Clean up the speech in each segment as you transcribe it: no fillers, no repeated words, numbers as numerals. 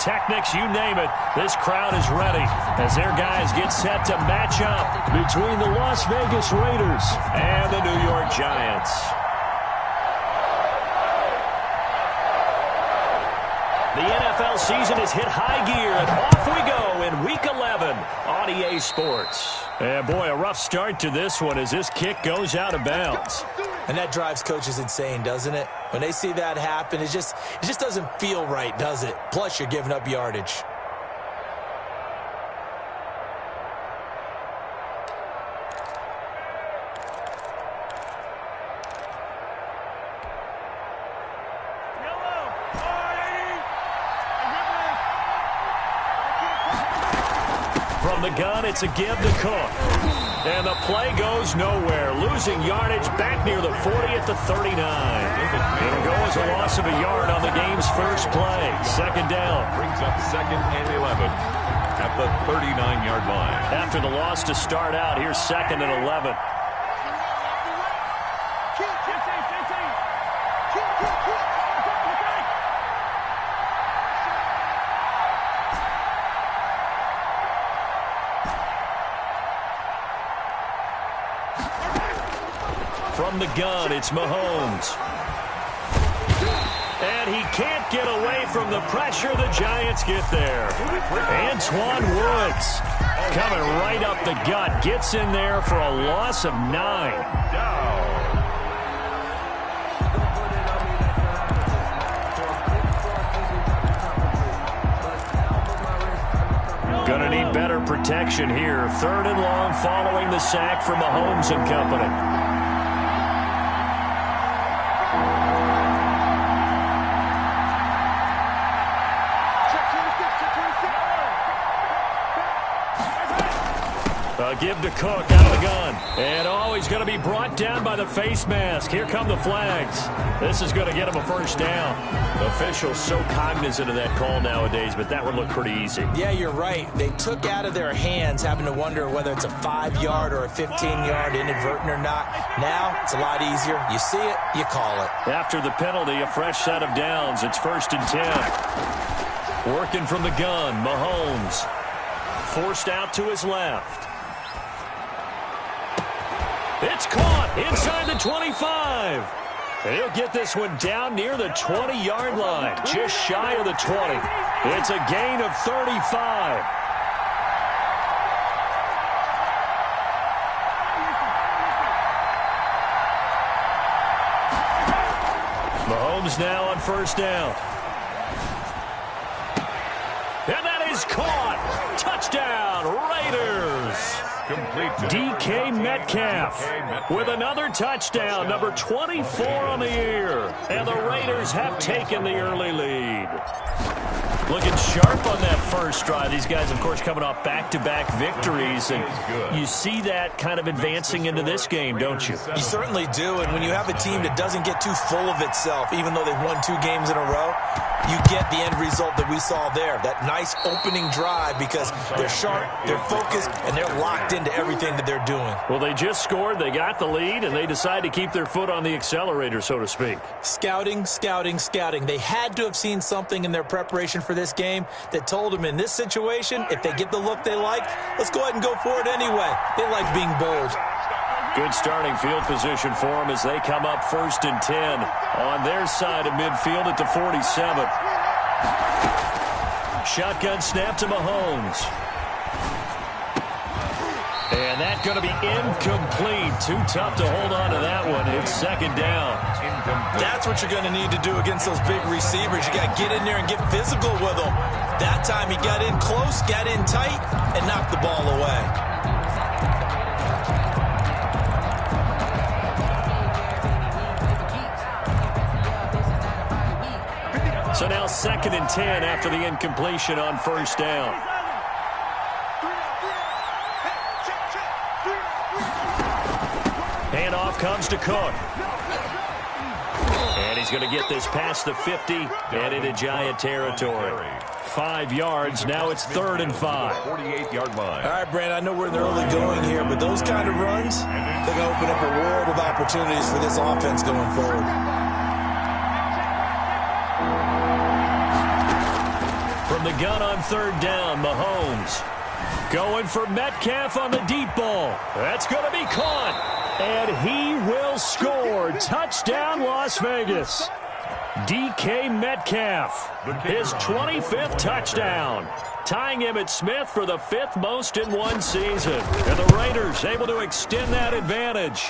pyrotechnics, you name it. This crowd is ready as their guys get set to match up between the Las Vegas Raiders and the New York Giants. The NFL season has hit high gear, and off we go in Week 11 on EA Sports. And boy, a rough start to this one as this kick goes out of bounds. And that drives coaches insane, doesn't it? When they see that happen, it just doesn't feel right, does it? Plus, you're giving up yardage. From the gun, it's a give to Cook. And the play goes nowhere, losing yardage back near the 40 at the 39. It'll go as a loss of a yard on the game's first play. Second down. Brings up 2nd and 11 at the 39-yard line. After the loss to start out, here's 2nd and 11. From the gun, it's Mahomes. And he can't get away from the pressure. The Giants get there. Antoine Woods coming right up the gut. Gets in there for a loss of 9. Gonna need better protection here. 3rd and long following the sack from Mahomes and company. Give to Cook out of the gun. And he's going to be brought down by the face mask. Here come the flags. This is going to get him a first down. Officials so cognizant of that call nowadays, but that one looked pretty easy. Yeah, you're right. They took out of their hands having to wonder whether it's a 5-yard or a 15-yard inadvertent or not. Now, it's a lot easier. You see it, you call it. After the penalty, a fresh set of downs. It's 1st and 10. Working from the gun, Mahomes. Forced out to his left. It's caught inside the 25. He'll get this one down near the 20-yard line, just shy of the 20. It's a gain of 35. Mahomes now on first down. And that is caught. Touchdown, Raiders. DK Metcalf with another touchdown, number 24 on the year. And the Raiders have taken the early lead. Looking sharp on that first drive. These guys, of course, coming off back-to-back victories. And you see that kind of advancing into this game, don't you? You certainly do. And when you have a team that doesn't get too full of itself, even though they've won 2 games in a row, you get the end result that we saw there. That nice opening drive because they're sharp, they're focused, and they're locked into everything that they're doing. Well, they just scored, they got the lead, and they decide to keep their foot on the accelerator, so to speak. Scouting, scouting, scouting. They had to have seen something in their preparation for this game that told them in this situation, if they get the look they like, let's go ahead and go for it anyway. They like being bold. Good starting field position for them as they come up 1st and 10 on their side of midfield at the 47. Shotgun snap to Mahomes. And that's going to be incomplete. Too tough to hold on to that one. It's 2nd down. That's what you're going to need to do against those big receivers. You got to get in there and get physical with them. That time he got in close, got in tight, and knocked the ball away. So now 2nd and 10 after the incompletion on first down. Handoff comes to Cook. And he's going to get this past the 50 and into Giant territory. 5 yards. Now it's 3rd and 5. 48-yard line. All right, Brand, I know we're in the early going here, but those kind of runs, they're going to open up a world of opportunities for this offense going forward. From the gun on third down, Mahomes. Going for Metcalf on the deep ball. That's going to be caught. And he will score. Touchdown, Las Vegas. DK Metcalf, his 25th touchdown, tying Emmitt Smith for the 5th most in one season. And the Raiders able to extend that advantage.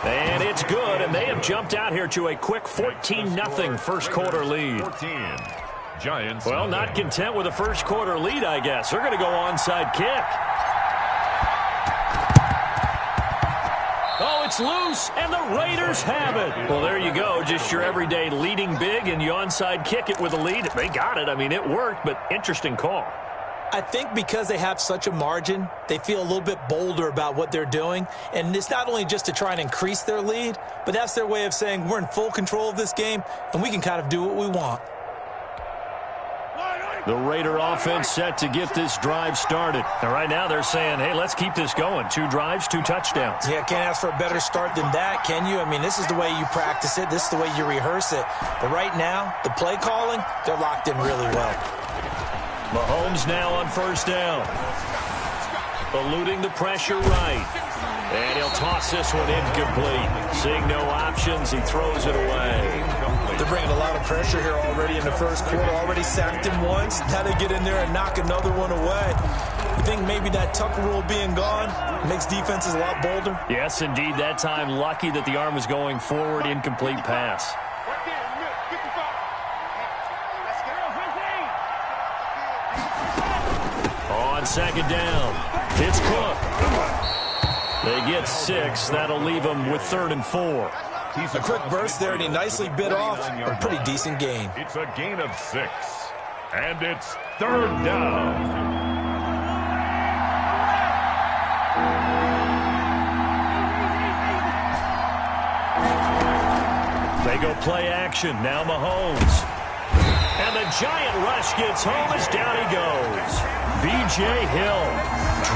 And it's good, and they have jumped out here to a quick 14-0 first quarter lead. Giants. Well, not content with a first quarter lead, I guess. They're going to go onside kick. Oh, it's loose, and the Raiders have it. Well, there you go. Just your everyday leading big, and you onside kick it with a lead. They got it. I mean, it worked, but interesting call. I think because they have such a margin, they feel a little bit bolder about what they're doing. And it's not only just to try and increase their lead, but that's their way of saying we're in full control of this game, and we can kind of do what we want. The Raider offense set to get this drive started. And right now they're saying, hey, let's keep this going. 2 drives, 2 touchdowns. Yeah, can't ask for a better start than that, can you? I mean, this is the way you practice it. This is the way you rehearse it. But right now, the play calling, they're locked in really well. Mahomes now on first down. Eluding the pressure right. And he'll toss this one incomplete. Seeing no options, he throws it away. They're bringing a lot of pressure here already in the first quarter. Already sacked him once. Now they get in there and knock another one away. You think maybe that Tucker rule being gone makes defenses a lot bolder? Yes, indeed. That time, lucky that the arm was going forward. Incomplete pass. On second down, it's Cook. They get 6. That'll leave them with 3rd and 4. A quick burst there, and he nicely bit off a pretty decent gain. It's a gain of 6. And it's 3rd down. They go play action. Now Mahomes. And the giant rush gets home as down he goes. B.J. Hill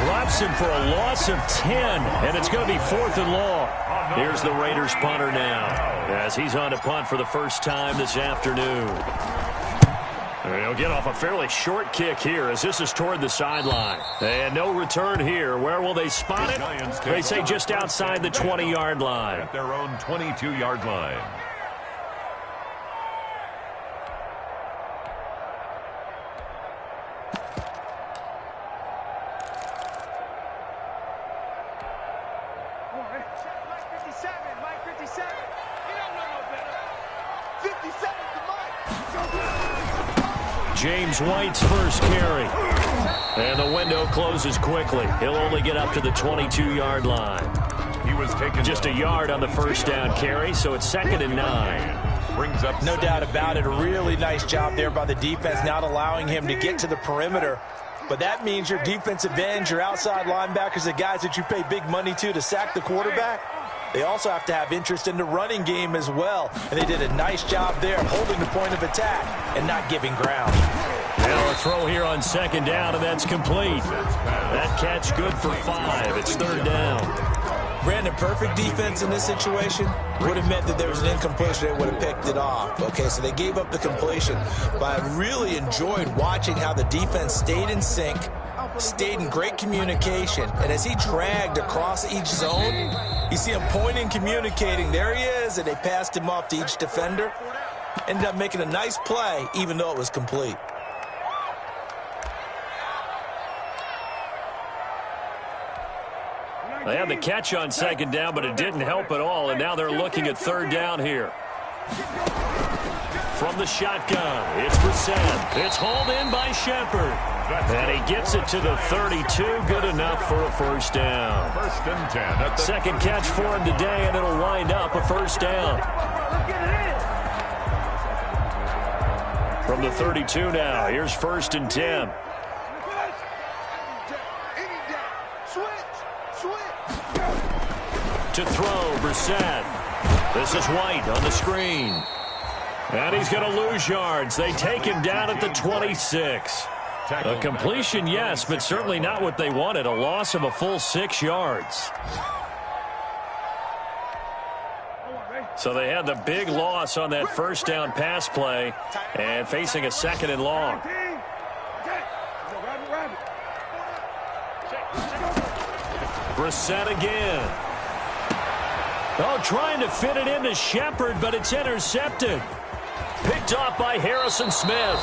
drops him for a loss of 10, and it's going to be 4th and long. Here's the Raiders punter now, as he's on to punt for the first time this afternoon. He'll get off a fairly short kick here, as this is toward the sideline. And no return here. Where will they spot it? They say just outside the 20-yard line. At their own 22-yard line. James White's first carry. And the window closes quickly. He'll only get up to the 22-yard line. He was taken just a yard on the first down carry, so it's 2nd and 9. Brings up no doubt about it. A really nice job there by the defense, not allowing him to get to the perimeter. But that means your defensive ends, your outside linebackers, the guys that you pay big money to sack the quarterback, they also have to have interest in the running game as well. And they did a nice job there holding the point of attack and not giving ground. Now a throw here on 2nd down, and that's complete. That catch good for 5. It's 3rd down. Brandon, perfect defense in this situation would have meant that there was an incompletion. They would have picked it off. Okay, so they gave up the completion. But I really enjoyed watching how the defense stayed in sync, stayed in great communication. And as he dragged across each zone, you see him pointing, communicating. There he is, and they passed him off to each defender. Ended up making a nice play, even though it was complete. They had the catch on 2nd down, but it didn't help at all, and now they're looking at 3rd down here. From the shotgun, it's Brissett. It's hauled in by Shepard. And he gets it to the 32. Good enough for a first down. 1st and 10. Second catch for him today, and it'll wind up a first down. From the 32 now, here's 1st and 10. To throw, Brissett. This is White on the screen. And he's going to lose yards. They take him down at the 26. A completion, yes, but certainly not what they wanted. A loss of a full 6 yards. So they had the big loss on that first down pass play and facing a 2nd and long. Brissett again. Oh, trying to fit it into Shepard, but it's intercepted. Picked off by Harrison Smith.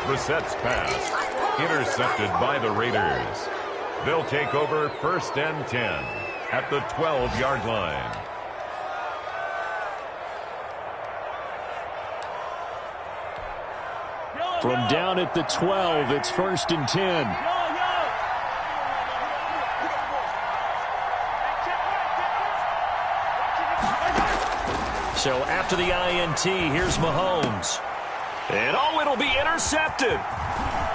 Brissett's pass intercepted by the Raiders. They'll take over 1st and 10 at the 12-yard line. From down at the 12, it's 1st and 10. So after the INT, here's Mahomes. And oh, it'll be intercepted.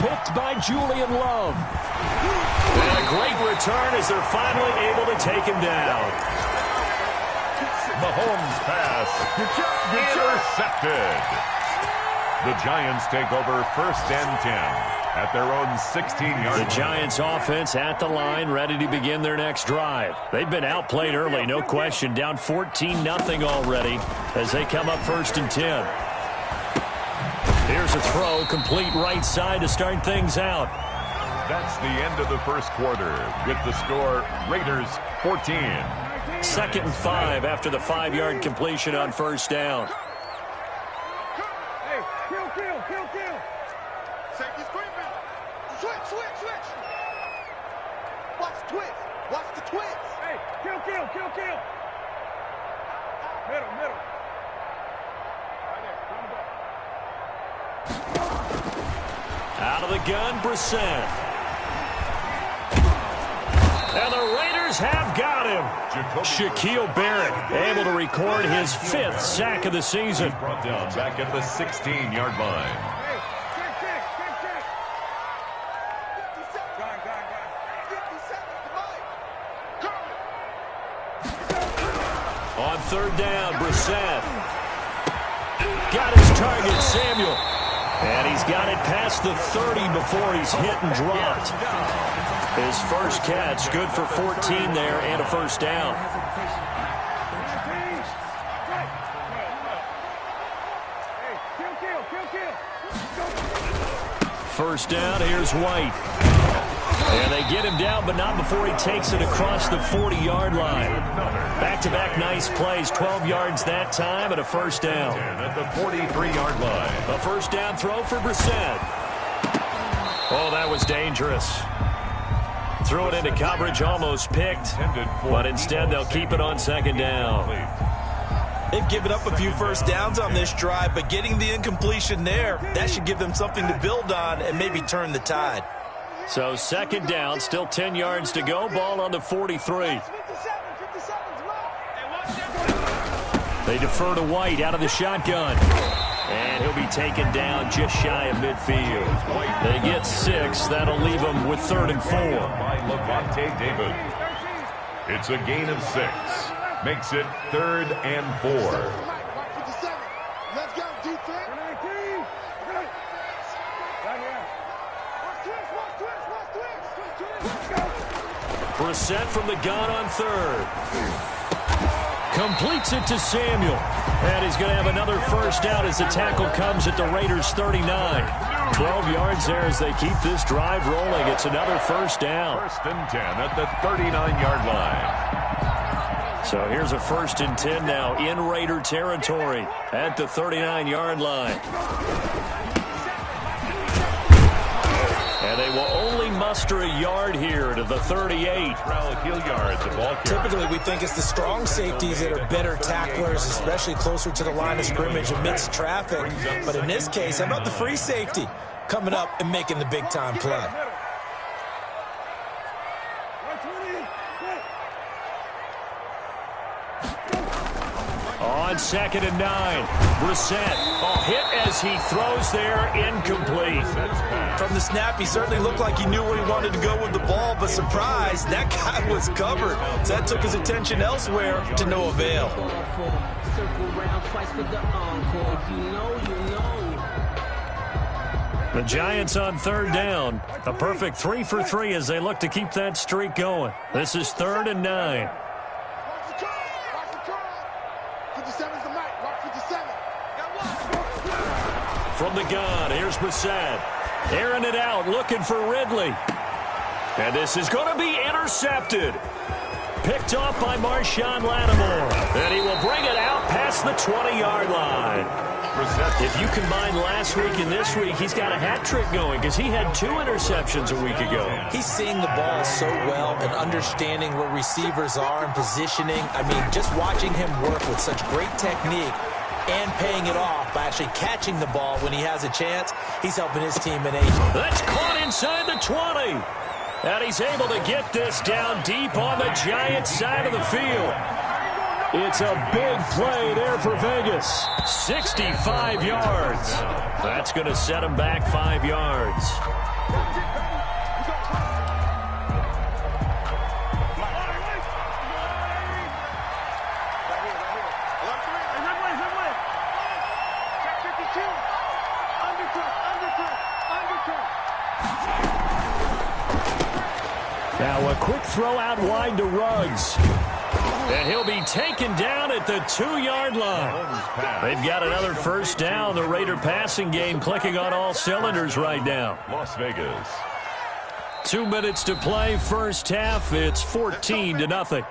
Picked by Julian Love. And a great return as they're finally able to take him down. Mahomes' pass intercepted. The Giants take over 1st and 10 at their own 16-yard line. The Giants offense at the line, ready to begin their next drive. They've been outplayed early, no question, down 14-0 already as they come up 1st and 10. Here's a throw, complete right side to start things out. That's the end of the first quarter with the score Raiders 14. 2nd and 5 after the 5-yard completion on 1st down. Safety's creeping. Switch. Watch the twist. Hey, kill. Middle. Right there. Run the ball. Out of the gun, Brissett. And the Raiders have got him. Shaquille Barrett able to record his 5th sack of the season. Brought down back at the 16-yard line. On 3rd down, Brissett. Got his target, Samuel. And he's got it past the 30 before he's hit and dropped. His first catch, good for 14 there and a 1st down. First down, here's White. And they get him down, but not before he takes it across the 40-yard line. Back-to-back nice plays, 12 yards that time, and a 1st down. At the 43-yard line. A 1st down throw for Brissett. Oh, that was dangerous. Threw it into coverage, almost picked, but instead they'll keep it on 2nd down. They've given up a few 1st downs on this drive, but getting the incompletion there, that should give them something to build on and maybe turn the tide. So 2nd down, still 10 yards to go, ball on the 43. They defer to White out of the shotgun. And he'll be taken down just shy of midfield. They get 6. That'll leave them with 3rd and 4. By Levante David. It's a gain of 6. Makes it 3rd and 4. Let's go, defense. Brissett from the gun on 3rd. Completes it to Samuel. And he's going to have another 1st down as the tackle comes at the Raiders' 39. 12 yards there as they keep this drive rolling. It's another 1st down. 1st and 10 at the 39-yard line. So here's a 1st and 10 now in Raider territory at the 39-yard line. And they will only muster a yard here to the 38. Typically, we think it's the strong safeties that are better tacklers, especially closer to the line of scrimmage amidst traffic. But in this case, how about the free safety coming up and making the big-time play? On 2nd and 9, Brissett. Hit as he throws there, incomplete. From the snap, he certainly looked like he knew where he wanted to go with the ball, but surprise, that guy was covered. So that took his attention elsewhere to no avail. The Giants on 3rd down. A perfect 3 for 3 as they look to keep that streak going. This is 3rd and 9. From the gun, here's Brissett. Airing it out, looking for Ridley. And this is going to be intercepted. Picked off by Marshawn Lattimore. And he will bring it out past the 20-yard line. If you combine last week and this week, he's got a hat trick going because he had 2 interceptions a week ago. He's seeing the ball so well and understanding where receivers are and positioning. I mean, just watching him work with such great technique and paying it off by actually catching the ball when he has a chance, he's helping his team in 8. That's caught inside the 20. And he's able to get this down deep on the Giants side of the field. It's a big play there for Vegas. 65 yards. That's going to set him back 5 yards. Now a quick throw out wide to Ruggs. And he'll be taken down at the 2-yard line. They've got another first down. The Raider passing game clicking on all cylinders right now. Las Vegas. 2 minutes to play, first half. It's 14-0.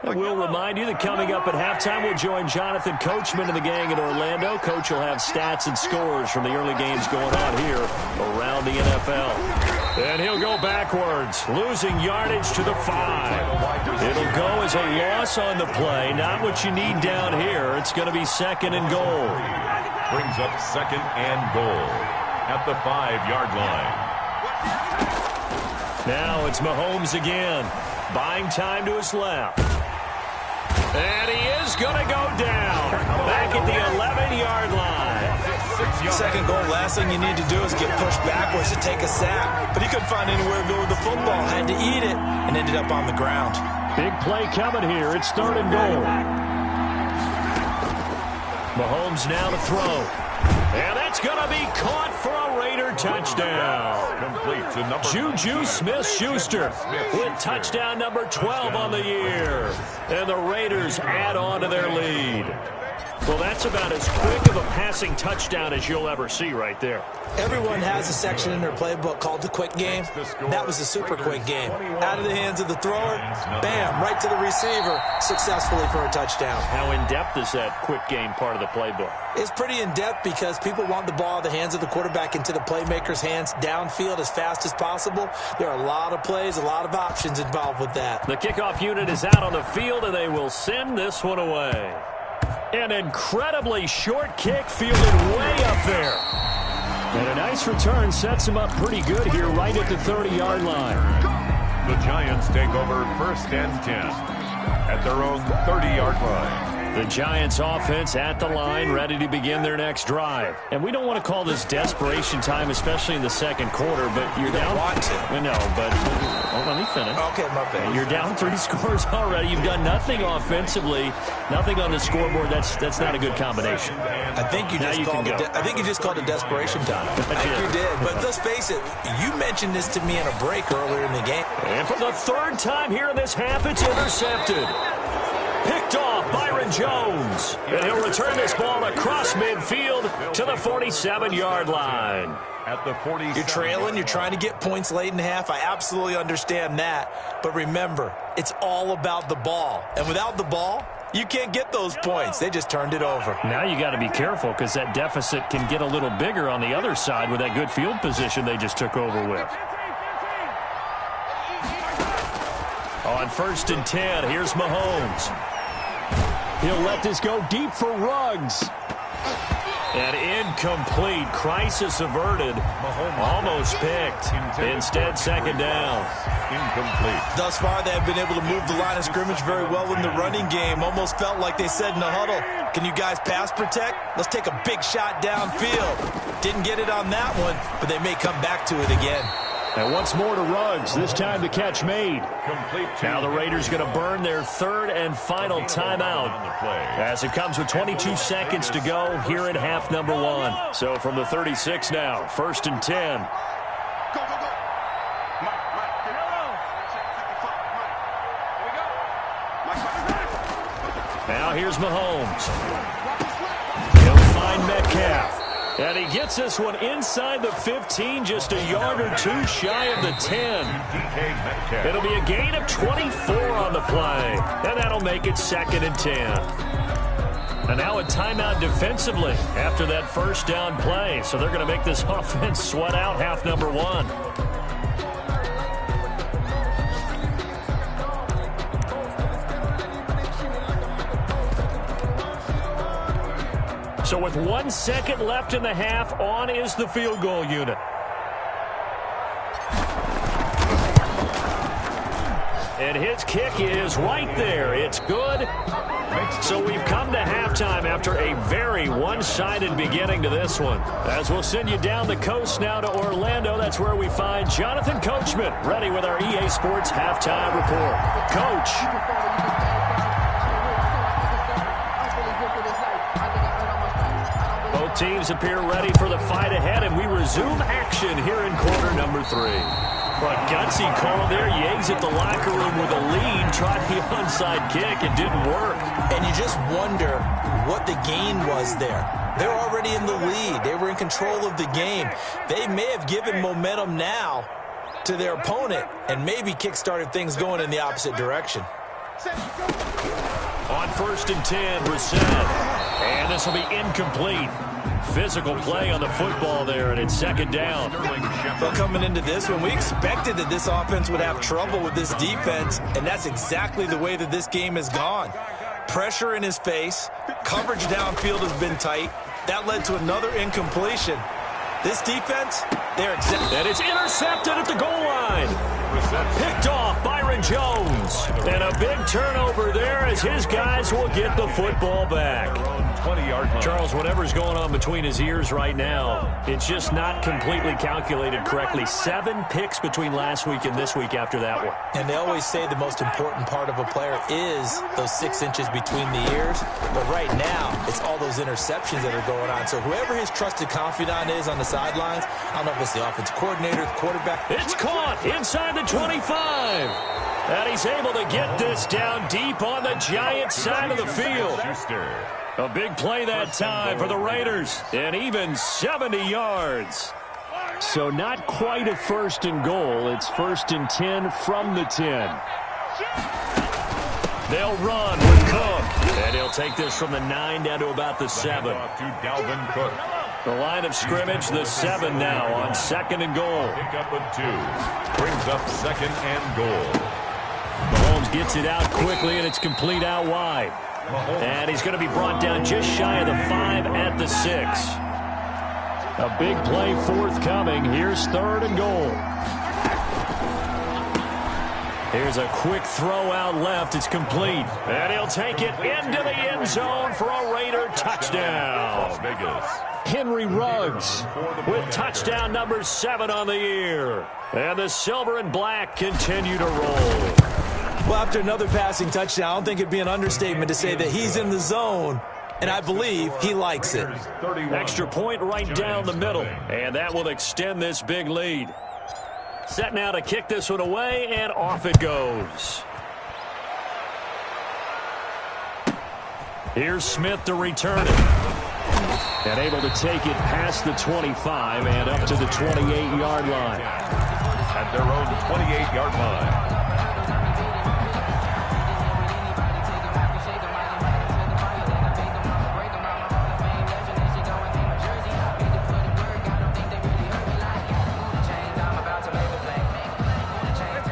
And we'll remind you that coming up at halftime, we'll join Jonathan Coachman and the gang in Orlando. Coach will have stats and scores from the early games going on here around the NFL. And he'll go backwards, losing yardage to the 5. It'll go as a loss on the play. Not what you need down here. It's going to be 2nd and goal. Brings up 2nd and goal at the 5-yard line. Now it's Mahomes again, buying time to his left. And he is going to go down back at the 11-yard line. 2nd goal, last thing you need to do is get pushed backwards to take a sack. But he couldn't find anywhere to go with the football. Had to eat it and ended up on the ground. Big play coming here. It's 3rd and goal. Mahomes now to throw. And that's going to be caught for a Raider touchdown. Complete to number Juju Smith-Schuster with touchdown number 12 on the year. And the Raiders add on to their lead. Well, that's about as quick of a passing touchdown as you'll ever see right there. Everyone has a section in their playbook called the quick game. That was a super quick game. Out of the hands of the thrower, bam, right to the receiver, successfully for a touchdown. How in-depth is that quick game part of the playbook? It's pretty in-depth because people want the ball out of the hands of the quarterback into the playmaker's hands downfield as fast as possible. There are a lot of plays, a lot of options involved with that. The kickoff unit is out on the field, and they will send this one away. An incredibly short kick fielded way up there. And a nice return sets him up pretty good here right at the 30-yard line. The Giants take over 1st and 10 at their own 30-yard line. The Giants offense at the line, ready to begin their next drive. And we don't want to call this desperation time, especially in the 2nd quarter, but you're down. Want to. I know, but let me finish. Okay, my bad. You're down 3 scores already. You've done nothing offensively, nothing on the scoreboard. That's not a good combination. I think you just called it desperation time. I think you did. But let's face it, you mentioned this to me in a break earlier in the game. And for the 3rd time here in this half, it's intercepted. Picked off Byron Jones. And he'll return this ball across midfield to the 47-yard line. At the 47. You're trailing. You're trying to get points late in the half. I absolutely understand that. But remember, it's all about the ball. And without the ball, you can't get those points. They just turned it over. Now you got to be careful because that deficit can get a little bigger on the other side with that good field position they just took over with. On 1st and 10, here's Mahomes. He'll let this go deep for Ruggs. And incomplete. Crisis averted. Almost picked. Instead, 2nd down. Incomplete. Thus far, they have been able to move the line of scrimmage very well in the running game. Almost felt like they said in the huddle, can you guys pass protect? Let's take a big shot downfield. Didn't get it on that one, but they may come back to it again. And once more to Ruggs. This time the catch made. Complete. Now the Raiders going to burn their 3rd and final timeout as it comes with 22 seconds to go here in half number 1. So from the 36 now, 1st and 10. Go, go, go. Now here's Mahomes. behind Metcalf. And he gets this one inside the 15, just a yard or two shy of the 10. It'll be a gain of 24 on the play. And that'll make it 2nd and 10. And now a timeout defensively after that first down play. So they're going to make this offense sweat out half number 1. So with 1 second left in the half, on is the field goal unit. And his kick is right there. It's good. So we've come to halftime after a very one-sided beginning to this one. As we'll send you down the coast now to Orlando, that's where we find Jonathan Coachman ready with our EA Sports halftime report. Coach. Both teams appear ready for the fight ahead, and we resume action here in quarter number 3. But gutsy call there. You exit the locker room with a lead, tried the onside kick. It didn't work. And you just wonder what the gain was there. They're already in the lead. They were in control of the game. They may have given momentum now to their opponent and maybe kick-started things going in the opposite direction. On 1st and 10, Brissett. And this will be incomplete. Physical play on the football there, and it's 2nd down. Well, coming into this one, we expected that this offense would have trouble with this defense, and that's exactly the way that this game has gone. Pressure in his face. Coverage downfield has been tight. That led to another incompletion. This defense, they're exact. And it's intercepted at the goal line. Picked off Byron Jones. And a big turnover there as his guys will get the football back. Charles, whatever's going on between his ears right now, it's just not completely calculated correctly. 7 picks between last week and this week after that one. And they always say the most important part of a player is those 6 inches between the ears. But right now, it's all those interceptions that are going on. So whoever his trusted confidant is on the sidelines, I don't know if it's the offensive coordinator, the quarterback. It's caught inside the 25. And he's able to get this down deep on the Giants side of the field. A big play that time for the Raiders, and even 70 yards. So not quite a 1st and goal. It's 1st and 10 from the 10. They'll run with Cook, and he'll take this from the 9 down to about the 7. The line of scrimmage, the 7 now on 2nd and goal. Pick up of 2. Brings up 2nd and goal. Mahomes gets it out quickly, and it's complete out wide. And he's going to be brought down just shy of the 5 at the 6. A big play forthcoming. Here's 3rd and goal. Here's a quick throw out left. It's complete. And he'll take it into the end zone for a Raider touchdown. Las Vegas. Henry Ruggs with touchdown number 7 on the year. And the silver and black continue to roll. Well, after another passing touchdown, I don't think it'd be an understatement to say that he's in the zone, and I believe he likes it. Extra point right down the middle, and that will extend this big lead. Set now to kick this one away, and off it goes. Here's Smith to return it. And able to take it past the 25 and up to the 28-yard line. At their own 28-yard line.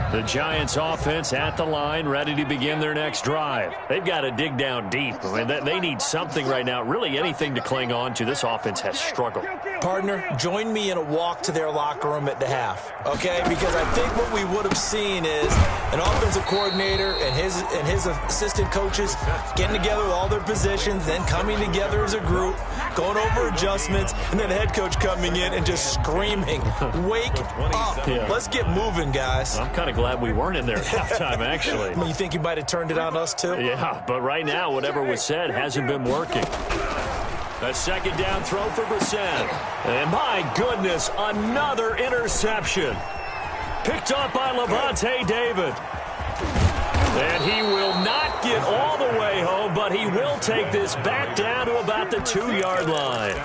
The Giants offense at the line, ready to begin their next drive. They've got to dig down deep. I mean, they need something right now, really anything to cling on to. This offense has struggled. Partner, join me in a walk to their locker room at the half, okay? Because I think what we would have seen is an offensive coordinator and his assistant coaches getting together with all their positions, then coming together as a group, going over adjustments, and then the head coach coming in and just screaming, "Wake up. Yeah. Let's get moving, guys." I'm kind of glad we weren't in there at halftime, actually. You think you might have turned it on us, too? Yeah, but right now, whatever was said hasn't been working. A 2nd down throw for Brissett. And my goodness, another interception. Picked up by Levante David. And he will not get all the way home, but he will take this back down to about the 2-yard line.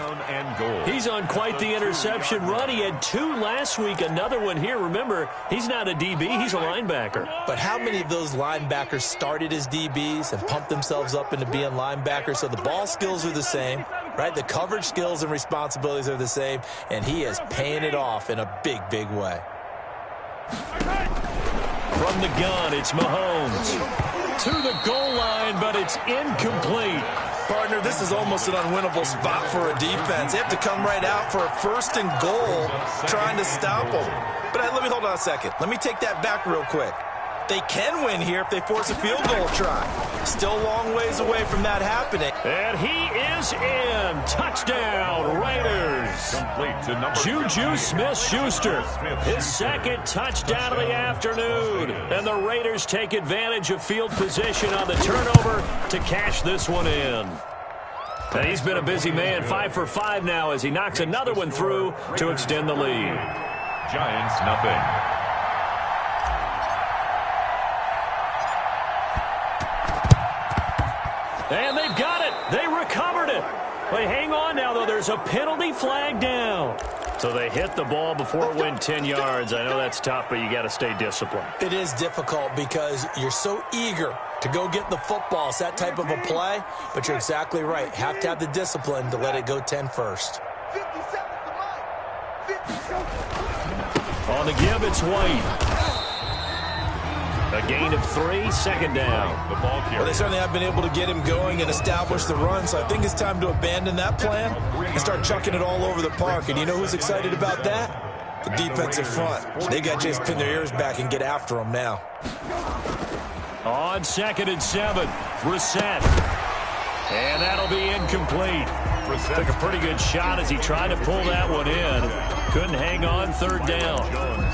He's on quite the interception run. He had 2 last week, another one here. Remember, he's not a DB, he's a linebacker. But how many of those linebackers started as DBs and pumped themselves up into being linebackers? So the ball skills are the same, right? The coverage skills and responsibilities are the same, and he is paying it off in a big, big way. From the gun, it's Mahomes. To the goal line, but it's incomplete. Partner, this is almost an unwinnable spot for a defense. They have to come right out for a 1st and goal trying to stop them. But let me hold on a second. Let me take that back real quick. They can win here if they force a field goal try. Still a long ways away from that happening. And he is in. Touchdown, Raiders. Complete to number Juju Smith-Schuster. His 2nd touchdown of the afternoon. And the Raiders take advantage of field position on the turnover to cash this one in. And he's been a busy man, 5 for 5 now as he knocks another one through to extend the lead. Giants, nothing. And they've got it. They recovered it. But hang on now, though. There's a penalty flag down. So they hit the ball before it went 10 yards. I know that's tough, but you got to stay disciplined. It is difficult because you're so eager to go get the football. It's that type of a play, but you're exactly right. Have to have the discipline to let it go 10 first. 50 seconds to mine. 50 seconds. On the give, it's White. A gain of 3, 2nd down. The ball carrier. Well, they certainly have been able to get him going and establish the run, so I think it's time to abandon that plan and start chucking it all over the park. And you know who's excited about that? The defensive front. They got to just pin their ears back and get after him now. On 2nd and 7, Brissett. And that'll be incomplete. Took a pretty good shot as he tried to pull that one in. Couldn't hang on, 3rd down.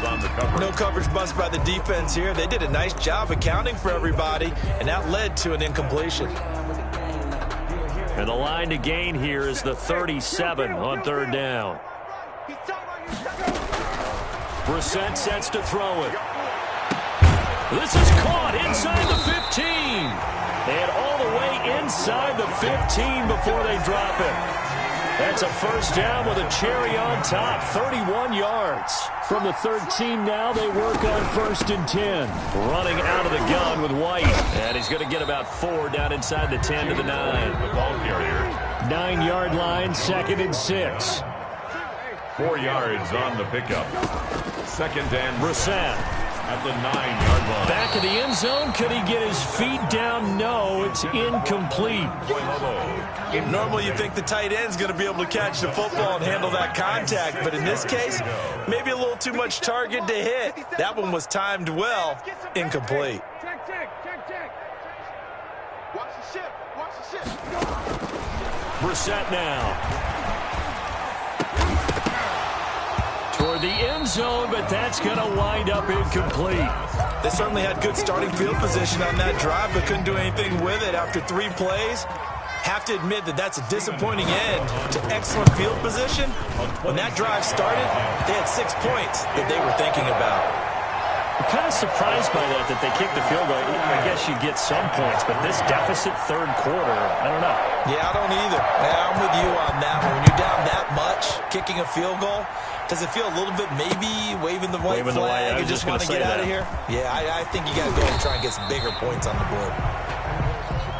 On the cover. No coverage bust by the defense here. They did a nice job accounting for everybody, and that led to an incompletion. And the line to gain here is the 37 on 3rd down. Brissett sets to throw it. This is caught inside the 15. And all the way inside the 15 before they drop it. That's a 1st down with a cherry on top, 31 yards. From the 13 now, they work on 1st and 10. Running out of the gun with White. And he's going to get about 4 down inside the 10 to the 9. The ball carrier. 9-yard line, 2nd and 6. 4 yards on the pickup. 2nd and Brissett. At the 9-yard line. Back of the end zone. Could he get his feet down? No, it's incomplete. Normally you think the tight end's going to be able to catch the football and handle that contact, but in this case, maybe a little too much target to hit. That one was timed well, incomplete. Check. Watch the ship. Watch the ship. Brissett now. Toward the end zone, but that's going to wind up incomplete. They certainly had good starting field position on that drive, but couldn't do anything with it after 3 plays. Have to admit that that's a disappointing end to excellent field position. When that drive started, they had 6 points that they were thinking about. I'm kind of surprised by that they kicked the field goal. I guess you get some points, but this deficit 3rd quarter, I don't know. Yeah, I don't either. Yeah, I'm with you on that one. When you're down that much, kicking a field goal, does it feel a little bit maybe waving the white flag and just want to get out of here? Yeah, I think you got to go and try and get some bigger points on the board.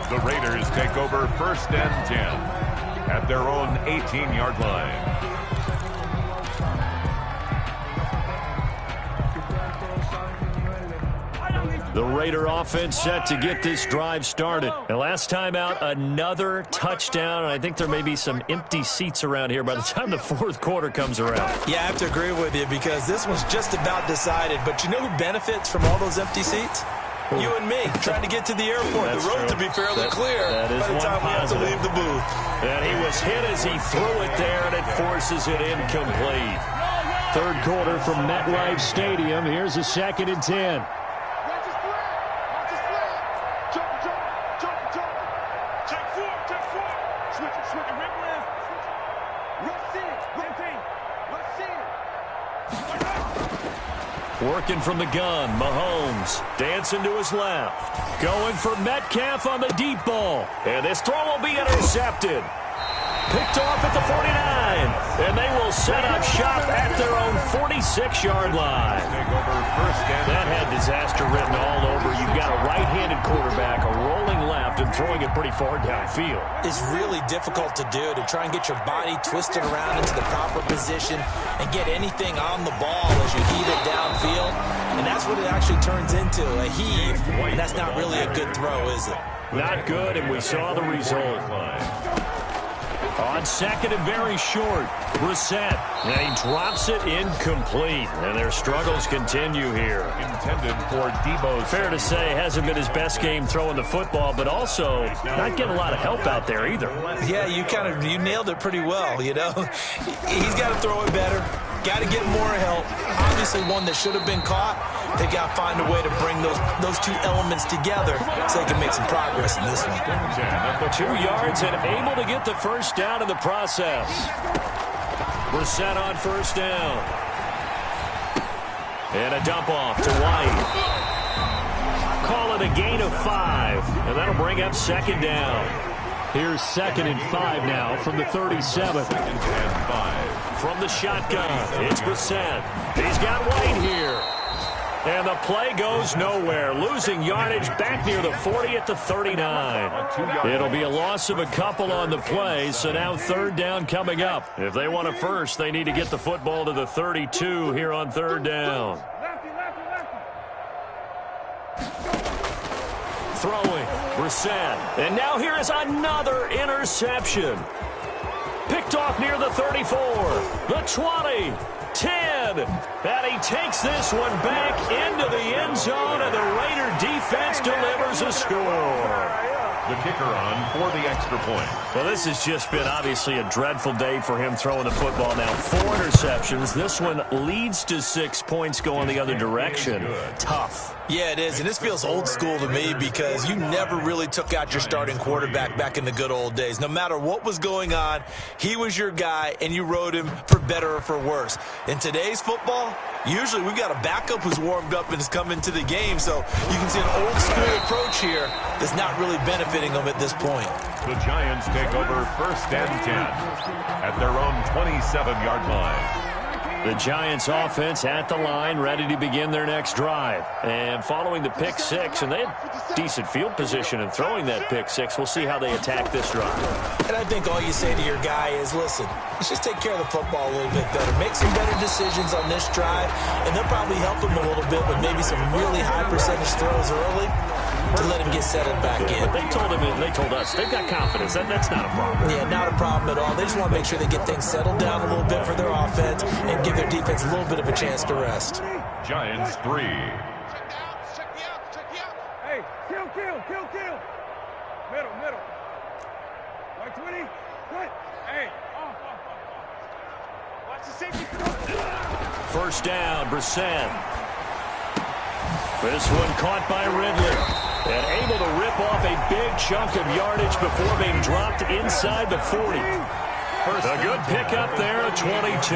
The Raiders take over 1st and 10 at their own 18-yard line. The Raider offense set to get this drive started. And last time out, another touchdown. And I think there may be some empty seats around here by the time the 4th quarter comes around. Yeah, I have to agree with you because this one's just about decided. But you know who benefits from all those empty seats? You and me, trying to get to the airport. That's the road true. to be fairly clear that is by the time we have to leave the booth. And he was hit as he threw it there, and it forces it incomplete. 3rd quarter from MetLife Stadium. Here's a 2nd and 10. Working from the gun, Mahomes dancing to his left. Going for Metcalf on the deep ball. And this throw will be intercepted. Picked off at the 49. And they will set up shop at their own 46-yard line. That had disaster written all over. You've got a right-handed quarterback, a rolling left, and throwing it pretty far downfield. It's really difficult to do, to try and get your body twisted around into the proper position and get anything on the ball as you heave it downfield. And that's what it actually turns into, a heave. And that's not really a good throw, is it? Not good, and we saw the result. On second and very short, Brissett. And he drops it incomplete. And their struggles continue here. Intended for Debo. Fair to say, hasn't been his best game throwing the football, but also not getting a lot of help out there either. Yeah, you nailed it pretty well, you know. He's got to throw it better. Got to get more help. Obviously one that should have been caught. They got to find a way to bring those two elements together so they can make some progress in this one. 2 yards and able to get the first down in the process. Brissett on first down. And a dump off to White. Call it a gain of 5. And that'll bring up second down. Here's 2nd and 5 now from the 37. From the shotgun, it's Brissett. He's got White here. And the play goes nowhere. Losing yardage back near the 40 at the 39. It'll be a loss of a couple on the play, so now third down coming up. If they want a first, they need to get the football to the 32 here on third down. Throwing, Brissett. And now here is another interception. Picked off near the 34, the 20, 10. And he takes this one back into the end zone, and the Raider defense delivers a score. The kicker on for the extra point. Well, this has just been obviously a dreadful day for him throwing the football now. 4 interceptions. This one leads to 6 points going the other direction. Tough. Yeah, it is, and this feels old school to me because you never really took out your starting quarterback back in the good old days. No matter what was going on, he was your guy, and you rode him for better or for worse. In today's football, usually we've got a backup who's warmed up and has come into the game, so you can see an old school approach here that's not really benefiting them at this point. The Giants take over first and 10 at their own 27-yard line. The Giants offense at the line, ready to begin their next drive. And following the pick 6, and they had decent field position in throwing that pick 6. We'll see how they attack this drive. And I think all you say to your guy is, listen, let's just take care of the football a little bit better. Make some better decisions on this drive, and they'll probably help him a little bit with maybe some really high percentage throws early to let him get settled back in. But they told him, and they told us, they've got confidence. That's not a problem. Yeah, not a problem at all. They just want to make sure they get things settled down a little bit for their offense and give their defense a little bit of a chance to rest. Giants 3. Check me out. Hey, kill. Middle. 120. What? Hey, off. Watch the safety. First down, Brissett. This one caught by Ridley. And able to rip off a big chunk of yardage before being dropped inside the 40. A good pickup there at 22.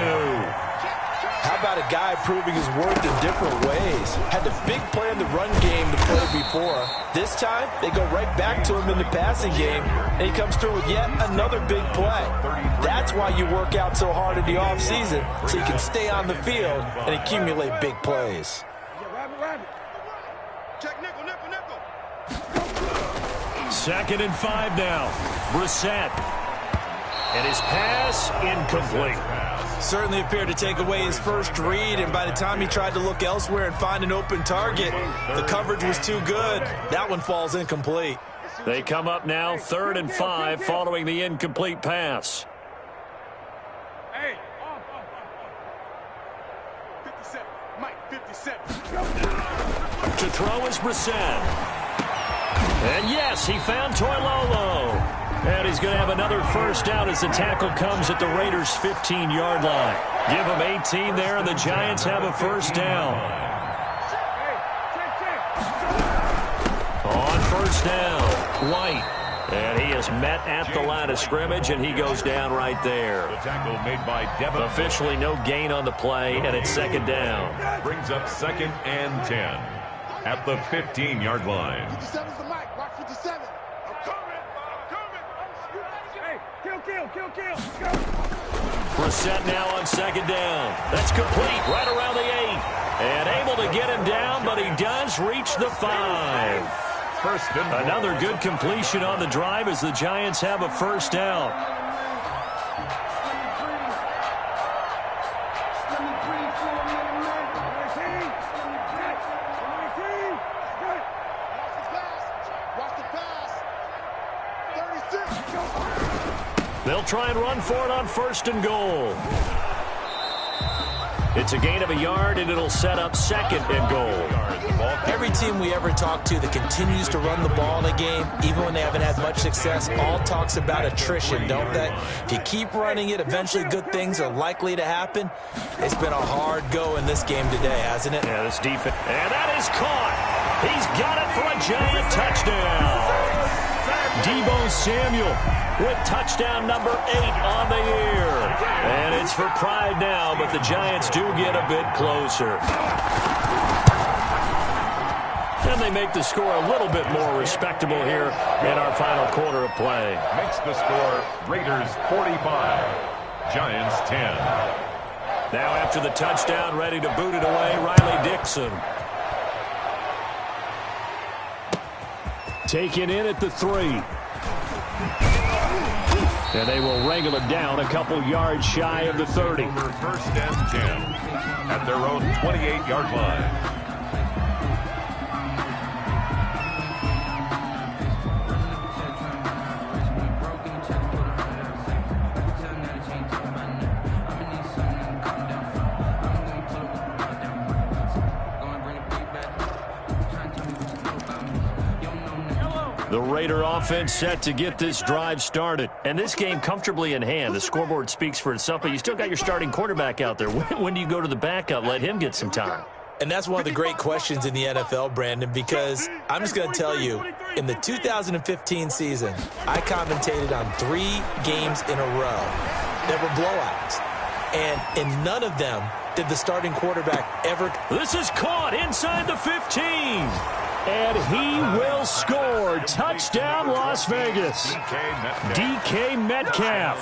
How about a guy proving his worth in different ways? Had the big play in the run game to play before. This time, they go right back to him in the passing game, and he comes through with yet another big play. That's why you work out so hard in the offseason, so you can stay on the field and accumulate big plays. Check nickel. 2nd and 5 now. Brissett. And his pass incomplete. Certainly appeared to take away his first read, and by the time he tried to look elsewhere and find an open target, the coverage was too good. That one falls incomplete. They come up now 3rd and 5 following the incomplete pass. Hey, off. 57. Mike, 57. To throw is Brissett. And yes, he found Toilolo. And he's going to have another first down as the tackle comes at the Raiders' 15-yard line. Give them 18 there, and the Giants have a first down. On first down, White. And he is met at the line of scrimmage, and he goes down right there. The tackle made by Devin. Officially no gain on the play, and it's second down. Brings up 2nd and 10 at the 15-yard line. 57's the mic. Watch 57. I'm coming. Hey, kill. Brissett now on second down. That's complete right around the 8. And able to get him down, but he does reach the 5. Another good completion on the drive as the Giants have a first down. Watch the pass. 36. They'll try and run for it on 1st and goal. It's a gain of a yard, and it'll set up 2nd and goal. Every team we ever talk to that continues to run the ball in a game, even when they haven't had much success, all talks about attrition, don't they? If you keep running it, eventually good things are likely to happen. It's been a hard go in this game today, hasn't it? Yeah, this defense. And that is caught. He's got it for a Giant touchdown. Deebo Samuel with touchdown number 8 on the year. And it's for pride now, but the Giants do get a bit closer. And they make the score a little bit more respectable here in our final quarter of play. Makes the score Raiders 45, Giants 10. Now after the touchdown, ready to boot it away, Riley Dixon. Taken in at the 3. And they will wrangle it down a couple yards shy of the 30. 1st and 10 at their own 28-yard line. The Raider offense set to get this drive started. And this game comfortably in hand. The scoreboard speaks for itself, but you still got your starting quarterback out there. When do you go to the backup? Let him get some time. And that's one of the great questions in the NFL, Brandon, because I'm just going to tell you, in the 2015 season, I commentated on 3 games in a row that were blowouts. And in none of them did the starting quarterback ever. This is caught inside the 15. And he will score. Touchdown, Las Vegas. DK Metcalf.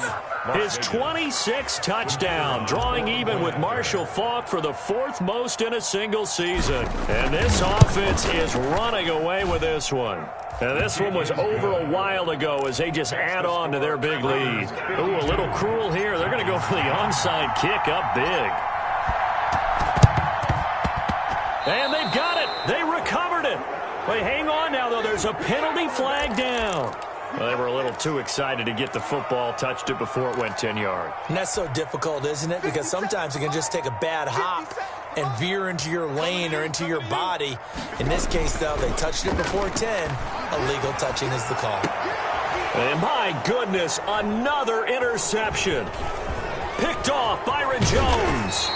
His 26th touchdown, drawing even with Marshall Faulk for the 4th most in a single season. And this offense is running away with this one. And this one was over a while ago as they just add on to their big lead. Ooh, a little cruel here. They're going to go for the onside kick up big. And they've got it. They recovered it. Wait, hang on now, though. There's a penalty flag down. Well, they were a little too excited to get the football, touched it before it went 10 yards. And that's so difficult, isn't it? Because sometimes it can just take a bad hop and veer into your lane or into your body. In this case, though, they touched it before 10. Illegal touching is the call. And my goodness, another interception. Picked off Byron Jones.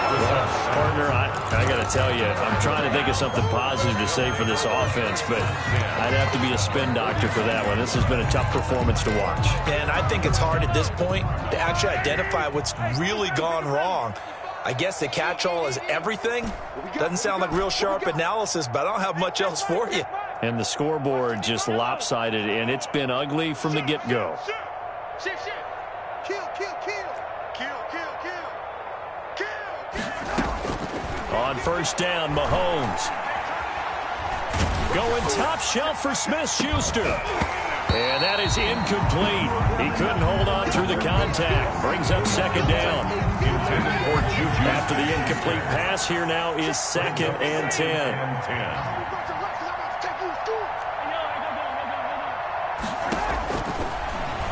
Partner, I got to tell you, I'm trying to think of something positive to say for this offense, but I'd have to be a spin doctor for that one. This has been a tough performance to watch. And I think it's hard at this point to actually identify what's really gone wrong. I guess the catch-all is everything. Doesn't sound like real sharp analysis, but I don't have much else for you. And the scoreboard just lopsided, and it's been ugly from the get-go. On first down, Mahomes. Going top shelf for Smith-Schuster. And that is incomplete. He couldn't hold on through the contact. Brings up second down. After the incomplete pass, here now is 2nd and 10.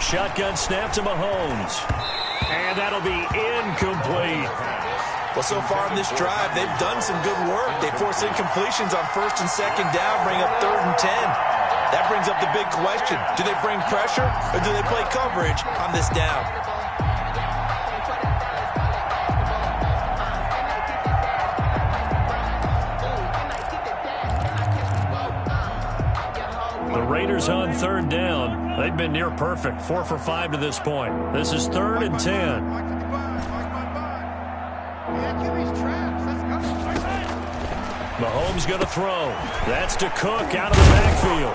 Shotgun snap to Mahomes. And that'll be incomplete. Well, so far in this drive, they've done some good work. They force incompletions on 1st and 2nd down, bring up 3rd and 10. That brings up the big question. Do they bring pressure or do they play coverage on this down? The Raiders on third down. They've been near perfect, 4 for 5 to this point. This is 3rd and 10. Mahomes going to throw. That's to Cook out of the backfield.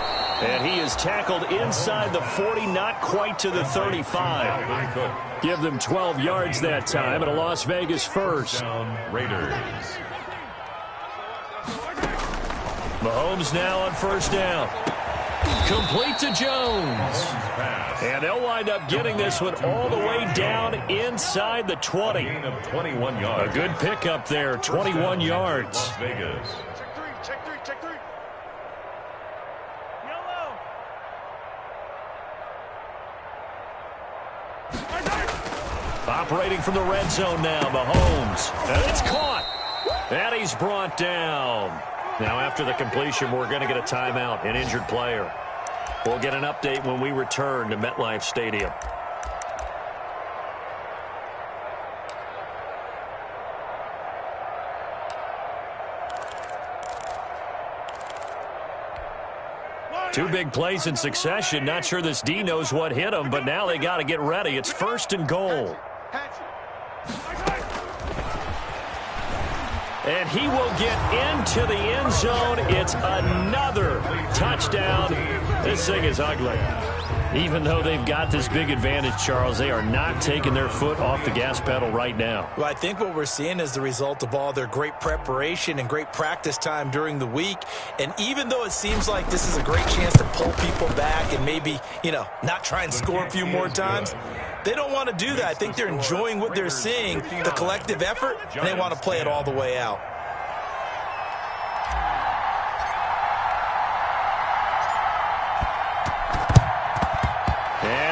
And he is tackled inside the 40, not quite to the 35. Give them 12 yards that time, and a Las Vegas first. Raiders. Mahomes now on first down. Complete to Jones. And they'll wind up getting this one all the way down inside the 20. A good pickup there, 21 yards. Las Vegas. Check three. Yellow. Operating from the red zone now, Mahomes. And it's caught. And he's brought down. Now after the completion, we're going to get a timeout, an injured player. We'll get an update when we return to MetLife Stadium. Two big plays in succession. Not sure this D knows what hit him, but now they got to get ready. It's 1st and goal. And he will get into the end zone. It's another touchdown. This thing is ugly. Even though they've got this big advantage, Charles, they are not taking their foot off the gas pedal right now. Well, I think what we're seeing is the result of all their great preparation and great practice time during the week. And even though it seems like this is a great chance to pull people back and maybe, not try and score a few more times, they don't want to do that. I think they're enjoying what they're seeing, the collective effort, and they want to play it all the way out.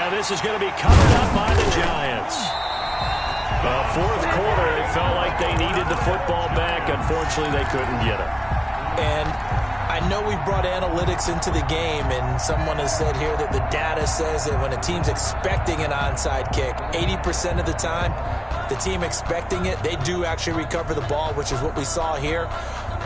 This is going to be covered up by the Giants. Fourth quarter, it felt like they needed the football back. Unfortunately, they couldn't get it. And I know we brought analytics into the game, and someone has said here that the data says that when a team's expecting an onside kick, 80% of the time, the team expecting it, they do actually recover the ball, which is what we saw here.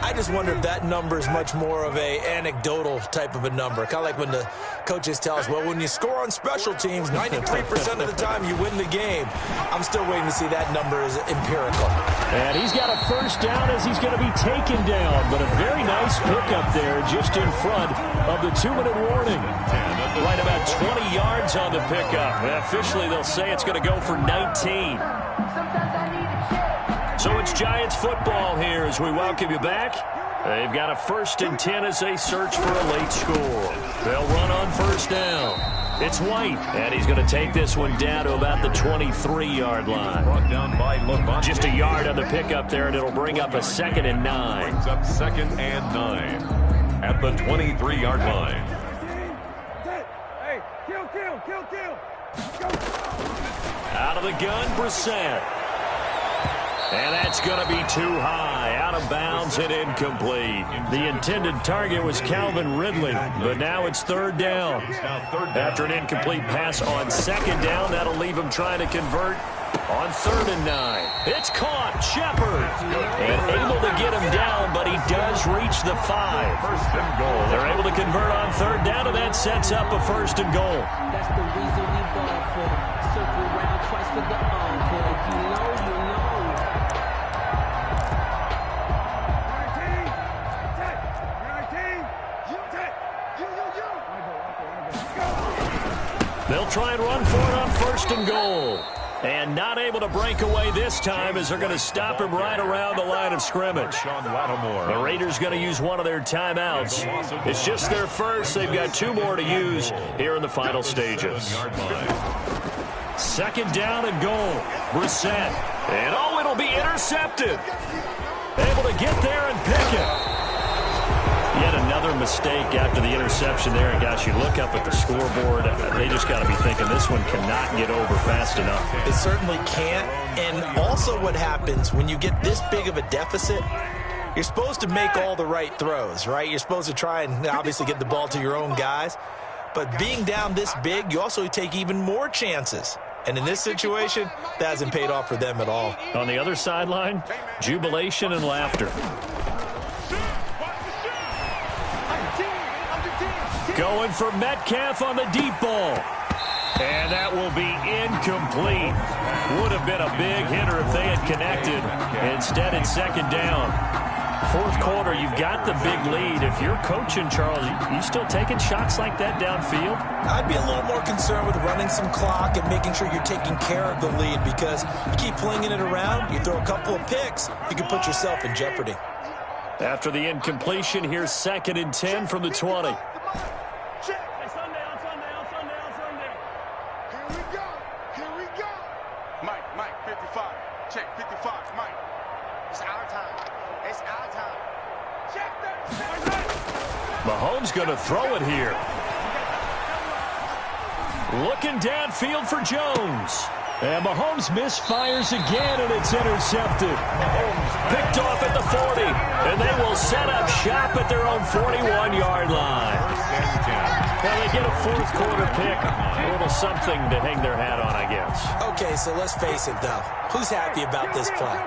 I just wonder if that number is much more of a anecdotal type of a number. Kind of like when the coaches tell us, well, when you score on special teams, 93% of the time you win the game. I'm still waiting to see that number is empirical. And he's got a first down as he's going to be taken down. But a very nice pickup there just in front of the 2-minute warning. Right about 20 yards on the pickup. And officially, they'll say it's going to go for 19. So it's Giants football here as we welcome you back. They've got a 1st and 10 as they search for a late score. They'll run on first down. It's White, and he's going to take this one down to about the 23-yard line. Brought down by Levante. Just a yard on the pickup there, and it'll bring up a 2nd and 9. Brings up 2nd and 9 at the 23-yard line. Hey, kill. Out of the gun, Brissett. And that's going to be too high, out of bounds and incomplete. The intended target was Calvin Ridley, but now it's 3rd down. After an incomplete pass on 2nd down, that'll leave him trying to convert on 3rd and 9. It's caught, Shepard, and able to get him down, but he does reach the 5. 1st and goal. They're able to convert on 3rd down, and that sets up a 1st and goal. That's the reason we ball for. Circle around twice for the encore. If you know, you know. They'll try and run for it on 1st and goal. And not able to break away this time as they're going to stop him right around the line of scrimmage. The Raiders going to use one of their timeouts. It's just their first. They've got 2 more to use here in the final stages. 2nd down and goal. Brissett. And it'll be intercepted. Able to get there and pick it. Yet another mistake after the interception there. And, gosh, you look up at the scoreboard, they just got to be thinking this one cannot get over fast enough. It certainly can't. And also what happens when you get this big of a deficit, you're supposed to make all the right throws, right? You're supposed to try and obviously get the ball to your own guys. But being down this big, you also take even more chances. And in this situation, that hasn't paid off for them at all. On the other sideline, jubilation and laughter. Going for Metcalf on the deep ball. And that will be incomplete. Would have been a big hitter if they had connected. Instead, it's second down. Fourth quarter, you've got the big lead. If you're coaching, Charles, you still taking shots like that downfield? I'd be a little more concerned with running some clock and making sure you're taking care of the lead, because you keep flinging it around, you throw a couple of picks, you can put yourself in jeopardy. After the incompletion, here's 2nd and 10 from the 20. Mike, 55. Check, 55. Mike. It's our time. It's our time. Check that. Mahomes going to throw it here. Looking downfield for Jones. And Mahomes misfires again, and it's intercepted. Picked off at the 40, and they will set up shop at their own 41-yard line. Well, they get a fourth quarter pick. A little something to hang their hat on, I guess. Okay, so let's face it, though. Who's happy about this play?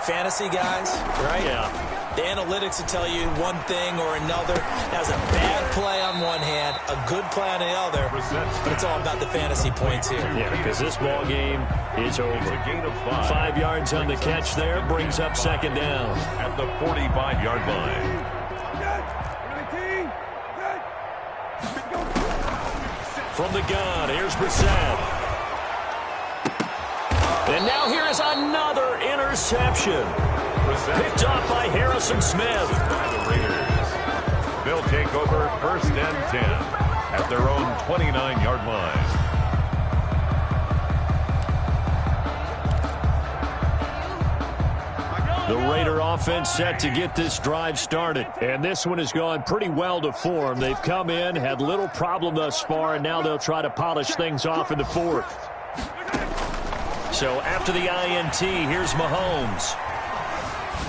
Fantasy guys, right? Yeah. The analytics will tell you one thing or another. That's a bad play on one hand, a good play on the other, but it's all about the fantasy points here. Yeah, because this ball game is over. 5 yards on the catch there, brings up second down. At the 45-yard line. From the gun, here's Brissett. And now here is another interception. Picked off by Harrison Smith. By the Raiders. They'll take over 1st and 10 at their own 29-yard line. The Raider offense set to get this drive started. And this one has gone pretty well to form. They've come in, had little problem thus far, and now they'll try to polish things off in the fourth. So after the INT, here's Mahomes.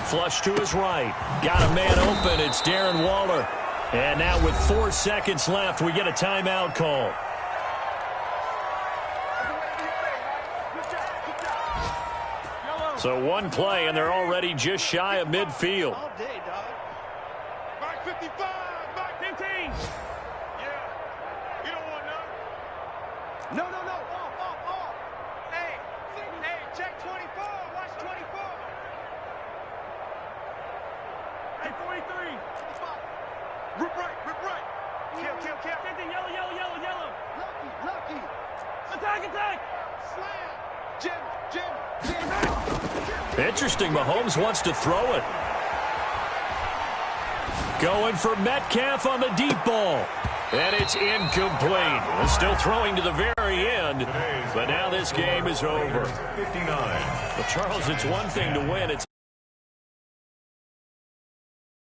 Flush to his right. Got a man open. It's Darren Waller. And now with 4 seconds left, we get a timeout call. So one play, and they're already just shy of midfield. All day, dog. Mark 55. Mark 15. Yeah. You don't want none. No. Off. Hey, check 24. Watch 24. Hey, 43. Rip right. Kill. 50, yellow. Lucky. Attack. Slam. Jim. Interesting. Mahomes wants to throw it. Going for Metcalf on the deep ball. And it's incomplete. Still throwing to the very end. But now this game is over. 59. Well, Charles, it's one thing to win. It's